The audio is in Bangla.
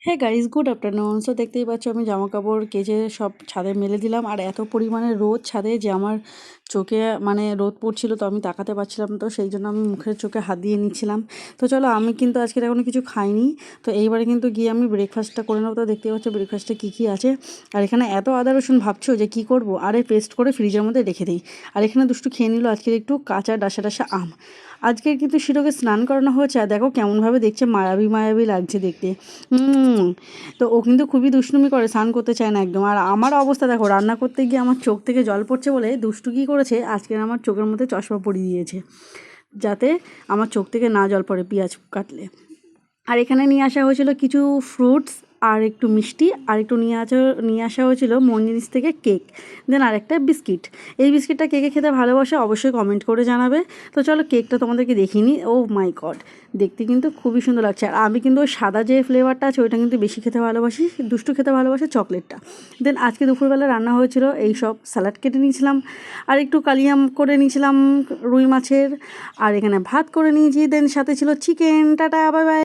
হে গাইস, গুড আফটারনুন। সো দেখতেই পাচ্ছ আমি জামা কাপড় কেচে সব ছাদে মেলে দিলাম। আর এত পরিমাণে রোদ ছাদে যে আমার চোখে রোদ পড়ছিল, তো আমি তাকাতে পারছিলাম, তো সেই জন্য আমি মুখের চোখে হাত দিয়ে নিচ্ছিলাম। তো চলো, আমি কিন্তু আজকে এখনো কিছু খাইনি, তো এইবারে কিন্তু গিয়ে আমি ব্রেকফাস্টটা করে নেবো। তো দেখতেই পাচ্ছ ব্রেকফাস্টে কী কী আছে। আর এখানে এত আদা রসুন ভাবছো যে কী করবো, আরে পেস্ট করে ফ্রিজের মধ্যে রেখে দিই। আর এখানে দুষ্টু খেয়ে নিল আজকের একটু কাঁচা ডাসা ডাসা আম। আজকের কিন্তু শিরোকে স্নান করানো হয়েছে, আর দেখো কেমনভাবে দেখছে, মায়াবী মায়াবী লাগছে দেখতে। তো ও কিন্তু খুবই দুষ্টুমি করে, স্নান করতে চায় না একদম। আর আমার অবস্থা দেখো, রান্না করতে গিয়ে আমার চোখ থেকে জল পড়ছে বলে দুষ্টু কী করেছে, আজকে আমার চোখের মধ্যে চশমা পরিয়ে দিয়েছে, যাতে আমার চোখ থেকে না জল পড়ে পেঁয়াজ কাটলে। আর এখানে নিয়ে আসা হয়েছিল কিছু ফ্রুটস, আর একটু মিষ্টি, আর একটু নিয়ে আসা হয়েছিল মঞ্জিনিস থেকে কেক, দেন আর একটা বিস্কিট। এই বিস্কিটটা কে কে খেতে ভালোবাসে অবশ্যই কমেন্ট করে জানাবে। তো চলো কেকটা তোমাদেরকে দেখিয়ে নিই। ও মাই গড, দেখতে কিন্তু খুবই সুন্দর লাগছে। আর আমি কিন্তু ওই সাদা যে ফ্লেভারটা আছে ওইটা কিন্তু বেশি খেতে ভালোবাসি, দুষ্টু খেতে ভালোবাসে চকলেটটা। দেন আজকে দুপুরবেলা রান্না হয়েছিল এই সব, স্যালাড কেটে নিয়েছিলাম, আর একটু কালিয়াম করে নিয়েছিলাম রুই মাছের, আর এখানে ভাত করে নিয়েছি, দেন সাথে ছিল চিকেন। Tata, bye bye.